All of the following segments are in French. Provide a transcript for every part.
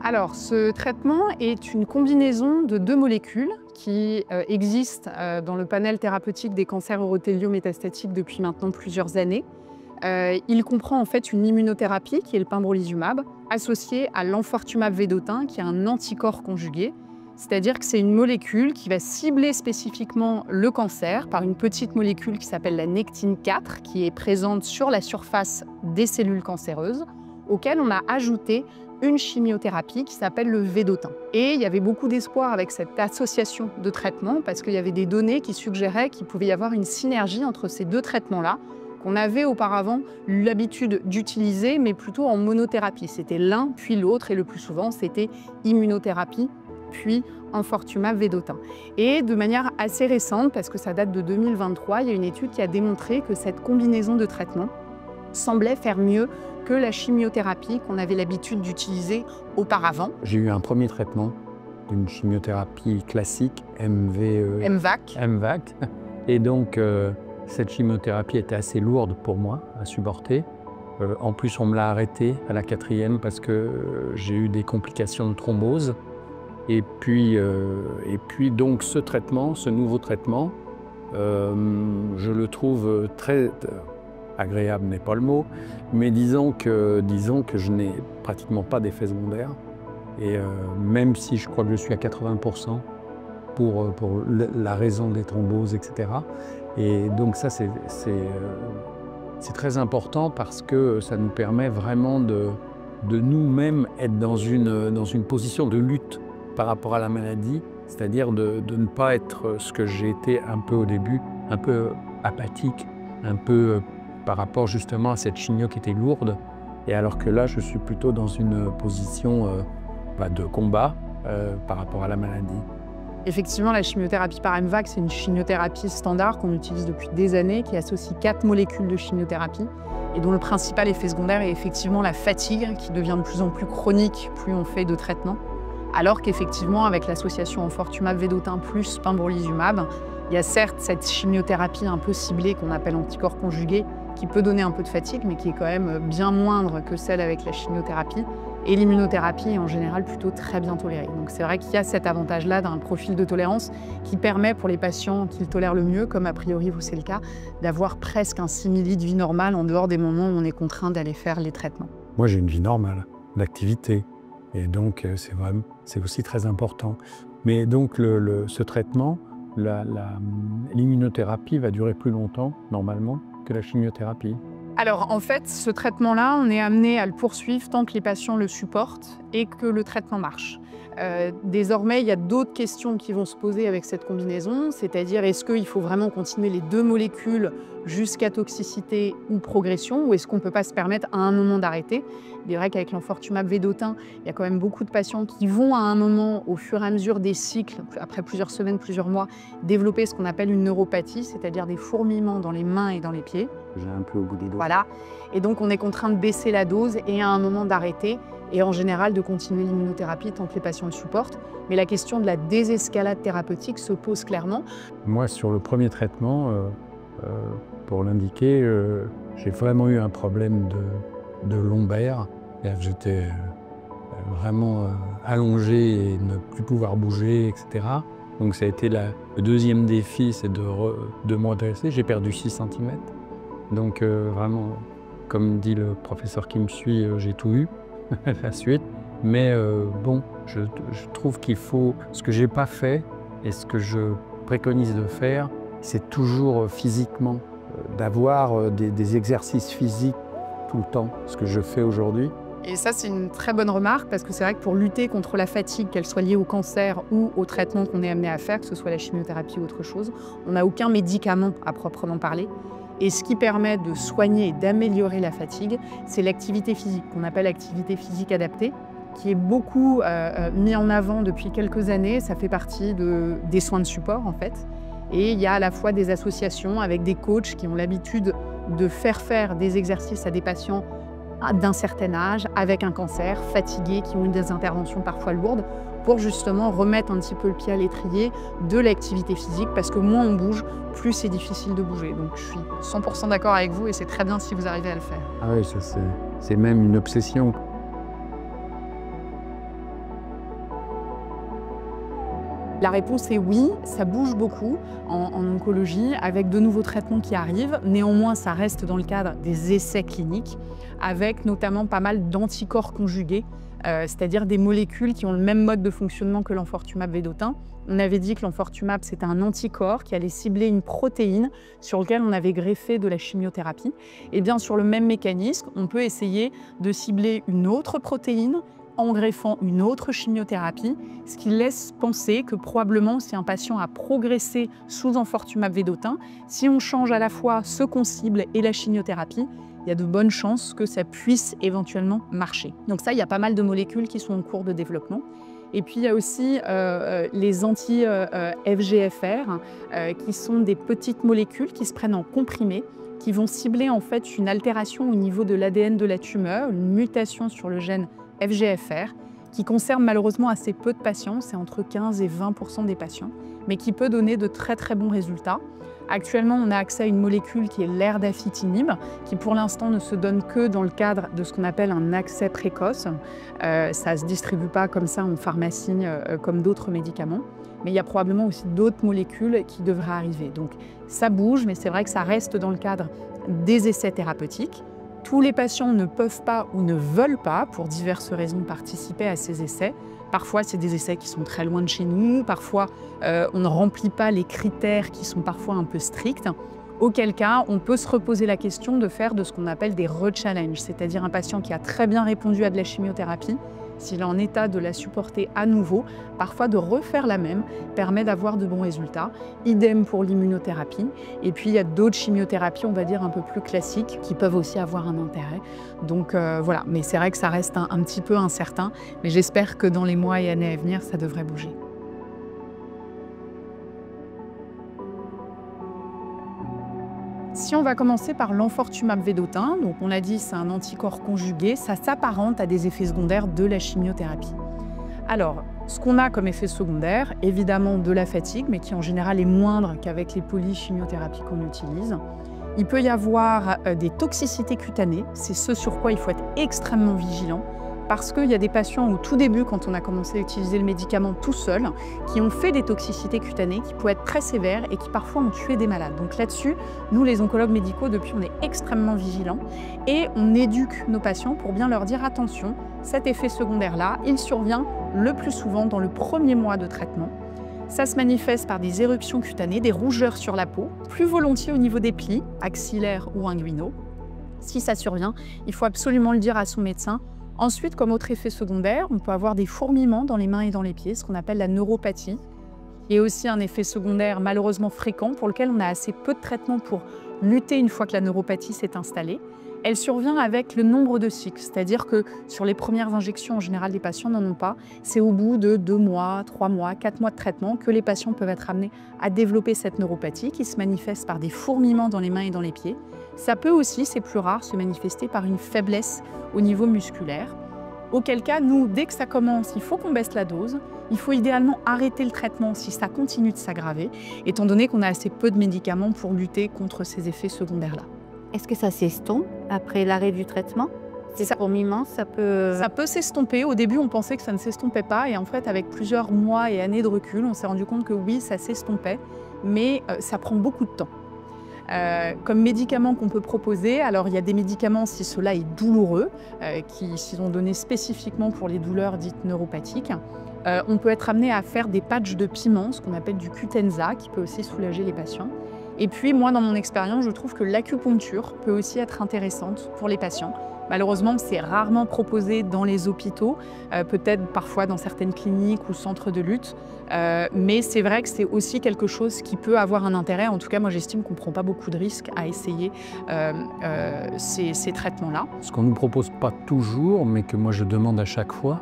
Alors, ce traitement est une combinaison de deux molécules qui existent dans le panel thérapeutique des cancers urothéliaux-métastatiques depuis maintenant plusieurs années. Il comprend en fait une immunothérapie qui est le pembrolizumab, associée à l'enfortumab vedotin, qui est un anticorps conjugué. C'est-à-dire que c'est une molécule qui va cibler spécifiquement le cancer par une petite molécule qui s'appelle la nectine 4, qui est présente sur la surface des cellules cancéreuses, auquel on a ajouté une chimiothérapie qui s'appelle le vedotin. Et il y avait beaucoup d'espoir avec cette association de traitements parce qu'il y avait des données qui suggéraient qu'il pouvait y avoir une synergie entre ces deux traitements-là qu'on avait auparavant l'habitude d'utiliser, mais plutôt en monothérapie. C'était l'un puis l'autre et le plus souvent c'était immunothérapie puis enfortumab vedotin. Et de manière assez récente, parce que ça date de 2023, il y a une étude qui a démontré que cette combinaison de traitements semblait faire mieux que la chimiothérapie qu'on avait l'habitude d'utiliser auparavant. J'ai eu un premier traitement d'une chimiothérapie classique, MVAC. Et donc, cette chimiothérapie était assez lourde pour moi à supporter. En plus, on me l'a arrêtée à la 4e parce que j'ai eu des complications de thrombose. Et puis donc, ce nouveau traitement, je le trouve très agréable, n'est pas le mot, mais disons que je n'ai pratiquement pas d'effets secondaires. Et même si je crois que je suis à 80% pour la raison des thromboses, etc. Et donc ça, c'est très important parce que ça nous permet vraiment de nous-mêmes être dans une position de lutte par rapport à la maladie, c'est-à-dire de ne pas être ce que j'ai été un peu au début, un peu apathique, un peu par rapport justement à cette chimio qui était lourde, et alors que là, je suis plutôt dans une position de combat par rapport à la maladie. Effectivement, la chimiothérapie par MVAC, c'est une chimiothérapie standard qu'on utilise depuis des années, qui associe 4 molécules de chimiothérapie et dont le principal effet secondaire est effectivement la fatigue, qui devient de plus en plus chronique plus on fait de traitement. Alors qu'effectivement, avec l'association enfortumab vedotin plus pembrolizumab, il y a certes cette chimiothérapie un peu ciblée qu'on appelle anticorps conjugué, qui peut donner un peu de fatigue, mais qui est quand même bien moindre que celle avec la chimiothérapie. Et l'immunothérapie est en général plutôt très bien tolérée. Donc c'est vrai qu'il y a cet avantage-là d'un profil de tolérance qui permet pour les patients qui le tolèrent le mieux, comme a priori vous c'est le cas, d'avoir presque un simili de vie normale en dehors des moments où on est contraint d'aller faire les traitements. Moi j'ai une vie normale, d'activité, et donc c'est aussi très important. Mais donc ce traitement, l'immunothérapie va durer plus longtemps, normalement, que la chimiothérapie. Alors en fait, ce traitement-là, on est amené à le poursuivre tant que les patients le supportent et que le traitement marche. Désormais, il y a d'autres questions qui vont se poser avec cette combinaison, c'est-à-dire est-ce qu'il faut vraiment continuer les deux molécules jusqu'à toxicité ou progression, ou est-ce qu'on ne peut pas se permettre à un moment d'arrêter? Il est vrai qu'avec l'enfortumab vedotin, il y a quand même beaucoup de patients qui vont à un moment, au fur et à mesure des cycles, après plusieurs semaines, plusieurs mois, développer ce qu'on appelle une neuropathie, c'est-à-dire des fourmillements dans les mains et dans les pieds. J'ai un peu au bout des doigts. Voilà, et donc on est contraint de baisser la dose et à un moment d'arrêter, et en général de continuer l'immunothérapie tant que les patients le supportent. Mais la question de la désescalade thérapeutique se pose clairement. Moi, sur le premier traitement, pour l'indiquer, j'ai vraiment eu un problème de lombaire. J'étais vraiment allongé et ne plus pouvoir bouger, etc. Donc ça a été le deuxième défi, c'est de me redresser. J'ai perdu 6 cm. Donc vraiment, comme dit le professeur qui me suit, j'ai tout eu, la suite. Mais bon, je trouve qu'il faut, ce que j'ai pas fait et ce que je préconise de faire, c'est toujours physiquement, d'avoir des exercices physiques tout le temps, ce que je fais aujourd'hui. Et ça, c'est une très bonne remarque parce que c'est vrai que pour lutter contre la fatigue, qu'elle soit liée au cancer ou au traitement qu'on est amené à faire, que ce soit la chimiothérapie ou autre chose, on n'a aucun médicament à proprement parler. Et ce qui permet de soigner et d'améliorer la fatigue, c'est l'activité physique, qu'on appelle activité physique adaptée, qui est beaucoup mis en avant depuis quelques années. Ça fait partie des soins de support, en fait. Et il y a à la fois des associations avec des coachs qui ont l'habitude de faire des exercices à des patients d'un certain âge, avec un cancer, fatigués, qui ont eu des interventions parfois lourdes, pour justement remettre un petit peu le pied à l'étrier de l'activité physique, parce que moins on bouge, plus c'est difficile de bouger. Donc je suis 100% d'accord avec vous et c'est très bien si vous arrivez à le faire. Ah oui, ça c'est même une obsession. La réponse est oui, ça bouge beaucoup en oncologie avec de nouveaux traitements qui arrivent. Néanmoins, ça reste dans le cadre des essais cliniques avec notamment pas mal d'anticorps conjugués, c'est-à-dire des molécules qui ont le même mode de fonctionnement que l'enfortumab vedotin. On avait dit que l'enfortumab, c'était un anticorps qui allait cibler une protéine sur laquelle on avait greffé de la chimiothérapie. Et bien sur le même mécanisme, on peut essayer de cibler une autre protéine en greffant une autre chimiothérapie, ce qui laisse penser que probablement si un patient a progressé sous enfortumab vedotin, si on change à la fois ce qu'on cible et la chimiothérapie, il y a de bonnes chances que ça puisse éventuellement marcher. Donc ça, il y a pas mal de molécules qui sont en cours de développement. Et puis il y a aussi les anti-FGFR, qui sont des petites molécules qui se prennent en comprimé, qui vont cibler en fait une altération au niveau de l'ADN de la tumeur, une mutation sur le gène FGFR, qui concerne malheureusement assez peu de patients, c'est entre 15 et 20% des patients, mais qui peut donner de très très bons résultats. Actuellement, on a accès à une molécule qui est l'erdafitinib, qui pour l'instant ne se donne que dans le cadre de ce qu'on appelle un accès précoce. Ça ne se distribue pas comme ça en pharmacie comme d'autres médicaments, mais il y a probablement aussi d'autres molécules qui devraient arriver. Donc ça bouge, mais c'est vrai que ça reste dans le cadre des essais thérapeutiques. Tous les patients ne peuvent pas ou ne veulent pas, pour diverses raisons, participer à ces essais. Parfois, c'est des essais qui sont très loin de chez nous. Parfois, on ne remplit pas les critères qui sont parfois un peu stricts. Auquel cas, on peut se reposer la question de faire de ce qu'on appelle des re-challenges, c'est-à-dire un patient qui a très bien répondu à de la chimiothérapie, s'il est en état de la supporter à nouveau, parfois de refaire la même permet d'avoir de bons résultats. Idem pour l'immunothérapie. Et puis il y a d'autres chimiothérapies, on va dire un peu plus classiques, qui peuvent aussi avoir un intérêt. Donc voilà, mais c'est vrai que ça reste un petit peu incertain, mais j'espère que dans les mois et années à venir, ça devrait bouger. Si on va commencer par l'enfortumab vedotin, donc on l'a dit, c'est un anticorps conjugué, ça s'apparente à des effets secondaires de la chimiothérapie. Alors, ce qu'on a comme effet secondaire, évidemment de la fatigue, mais qui en général est moindre qu'avec les polychimiothérapies qu'on utilise. Il peut y avoir des toxicités cutanées, c'est ce sur quoi il faut être extrêmement vigilant, parce qu'il y a des patients au tout début, quand on a commencé à utiliser le médicament tout seul, qui ont fait des toxicités cutanées qui peuvent être très sévères et qui parfois ont tué des malades. Donc là-dessus, nous les oncologues médicaux, depuis, on est extrêmement vigilants et on éduque nos patients pour bien leur dire attention, cet effet secondaire-là, il survient le plus souvent dans le premier mois de traitement. Ça se manifeste par des éruptions cutanées, des rougeurs sur la peau, plus volontiers au niveau des plis, axillaires ou inguinaux. Si ça survient, il faut absolument le dire à son médecin. Ensuite, comme autre effet secondaire, on peut avoir des fourmillements dans les mains et dans les pieds, ce qu'on appelle la neuropathie. Et aussi un effet secondaire malheureusement fréquent pour lequel on a assez peu de traitements pour lutter une fois que la neuropathie s'est installée. Elle survient avec le nombre de cycles, c'est-à-dire que sur les premières injections, en général, les patients n'en ont pas. C'est au bout de 2 mois, 3 mois, 4 mois de traitement que les patients peuvent être amenés à développer cette neuropathie qui se manifeste par des fourmillements dans les mains et dans les pieds. Ça peut aussi, c'est plus rare, se manifester par une faiblesse au niveau musculaire. Auquel cas, nous, dès que ça commence, il faut qu'on baisse la dose. Il faut idéalement arrêter le traitement si ça continue de s'aggraver, étant donné qu'on a assez peu de médicaments pour lutter contre ces effets secondaires-là. Est-ce que ça s'estompe après l'arrêt du traitement? Ces fourmillements, ça peut... Ça peut s'estomper. Au début, on pensait que ça ne s'estompait pas. Et en fait, avec plusieurs mois et années de recul, on s'est rendu compte que oui, ça s'estompait, mais ça prend beaucoup de temps. Comme médicaments qu'on peut proposer, alors il y a des médicaments si cela est douloureux, qui sont donnés spécifiquement pour les douleurs dites neuropathiques. On peut être amené à faire des patchs de piment, ce qu'on appelle du Qutenza, qui peut aussi soulager les patients. Et puis moi, dans mon expérience, je trouve que l'acupuncture peut aussi être intéressante pour les patients. Malheureusement, c'est rarement proposé dans les hôpitaux, peut-être parfois dans certaines cliniques ou centres de lutte, mais c'est vrai que c'est aussi quelque chose qui peut avoir un intérêt. En tout cas, moi j'estime qu'on ne prend pas beaucoup de risques à essayer ces traitements-là. Ce qu'on ne nous propose pas toujours, mais que moi je demande à chaque fois,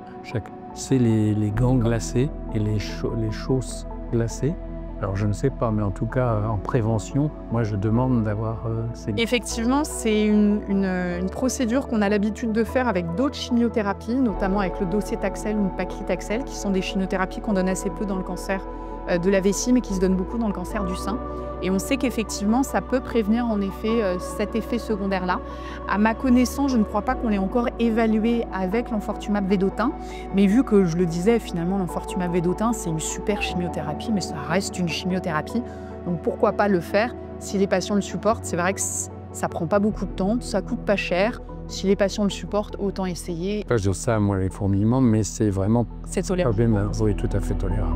c'est les gants glacés et les chausses glacées. Alors je ne sais pas, mais en tout cas, en prévention, moi je demande d'avoir ces... Effectivement, c'est une procédure qu'on a l'habitude de faire avec d'autres chimiothérapies, notamment avec le docétaxel ou le paclitaxel, qui sont des chimiothérapies qu'on donne assez peu dans le cancer de la vessie, mais qui se donne beaucoup dans le cancer du sein. Et on sait qu'effectivement, ça peut prévenir en effet cet effet secondaire-là. À ma connaissance, je ne crois pas qu'on l'ait encore évalué avec l'enfortumab vedotin, mais vu que je le disais, finalement, l'enfortumab vedotin, c'est une super chimiothérapie, mais ça reste une chimiothérapie. Donc pourquoi pas le faire si les patients le supportent? C'est vrai que ça prend pas beaucoup de temps, ça coûte pas cher. Si les patients le supportent, autant essayer. Je dis ça, moi, les fourmillements, mais c'est vraiment C'est tolérable. oui, tout à fait tolérable.